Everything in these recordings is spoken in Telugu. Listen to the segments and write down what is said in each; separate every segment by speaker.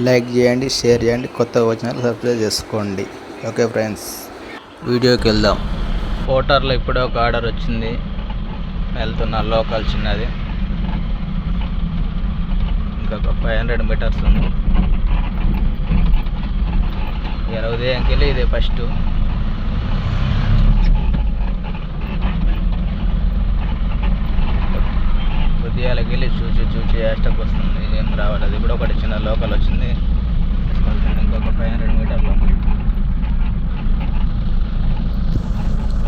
Speaker 1: లైక్ చేయండి, షేర్ చేయండి, కొత్తగా వచ్చిన సబ్స్క్రైబ్ చేసుకోండి. ఓకే ఫ్రెండ్స్, వీడియోకి వెళ్దాం. హోటల్లో ఇప్పుడే ఒక ఆర్డర్ వచ్చింది. వెళ్తున్నా, లోకల్ చిన్నది. ఇంకొక 500 మీటర్స్ ఉంది. ఇలా ఉదయంకి వెళ్ళి ఇదే ఫస్ట్. ఉదయాలకి వెళ్ళి చూసి యాస్టక్ వస్తుంది, ఏం రావాలి. అది కూడా ఒకటి చిన్న లోకల్ వచ్చింది. ఇంకొక 500 మీటర్లు.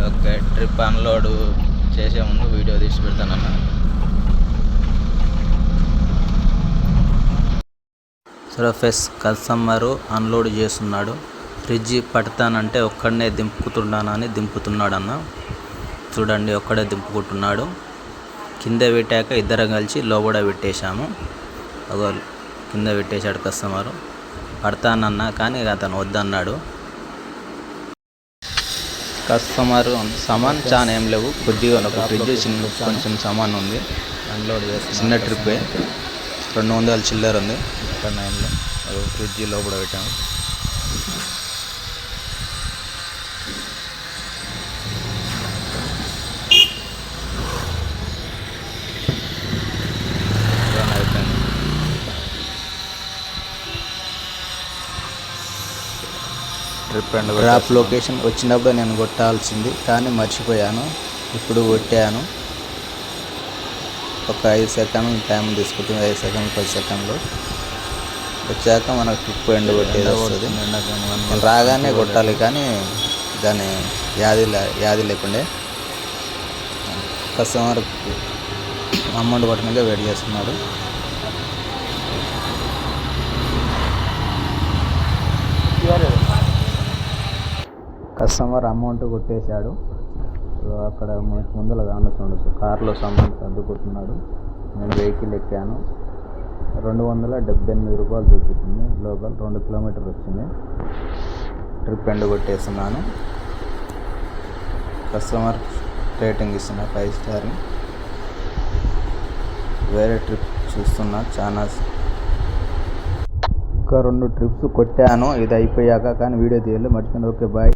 Speaker 1: ఓకే, ట్రిప్ అన్లోడ్ చేసే ముందు వీడియో తీసి పెడతానన్న. సర్ఫేస్ కస్టమరు అన్లోడ్ చేస్తున్నాడు. ఫ్రిడ్జ్ పడతానంటే ఒక్కడనే దింపుతున్నానని దింపుతున్నాడు అన్న. చూడండి, ఒక్కడే దింపుకుంటున్నాడు. కింద పెట్టాక ఇద్దరం కలిసి లోపల పెట్టేశాము. అగో కింద పెట్టేశాడు కస్టమరు. పడతానన్నా కానీ అతను వద్దన్నాడు. కస్టమర్ సామాన్ చాలా ఏం లేవు, కొద్దిగా ఒక ఫ్రిడ్జ్ కొంచెం సామాన్ ఉంది. అన్లోడ్ చేసి చిన్న ట్రిప్పే, 200 చిల్లర ఉంది. ఇక్కడ నైన్లో ఫ్రిడ్జ్ లోపల పెట్టాము. ట్రిప్ అండ్ డ్రాప్ లొకేషన్ వచ్చినప్పుడు నేను కొట్టాల్సింది కానీ మర్చిపోయాను. ఇప్పుడు కొట్టాను. ఒక 5 సెకండ్లు టైం తీసుకుంటుంది. 5 సెకండ్లు 10 సెకండ్లు వచ్చాక మనకు ట్రిప్ ఎండ్ కొట్టేది వస్తుంది. నేను రాగానే కొట్టాలి కానీ దాని యాది లేకుండే. కస్టమర్ అమౌంట్ పట్టణంగా వెయిట్ చేస్తున్నాడు. కస్టమర్ అమౌంట్ కొట్టేశాడు. అక్కడ మనకు ముందర కానొస్తుండొచ్చు, కార్లో సామాన్ సర్దుకుంటున్నాడు. నేను వెహికల్ ఎక్కాను. 278 రూపాయలు చూపిస్తుంది. లోకల్ 2 కిలోమీటర్లు వచ్చింది. ట్రిప్ ఎండ్ కొట్టేస్తున్నాను. కస్టమర్ రేటింగ్ ఇస్తున్నా 5 స్టార్. వేరే ట్రిప్ చూస్తున్నా. చాలా ఇంకా 2 ట్రిప్స్ కొట్టాను ఇది అయిపోయాక, కానీ వీడియో తీయాలి మర్చిపోయింది. Okay, bye.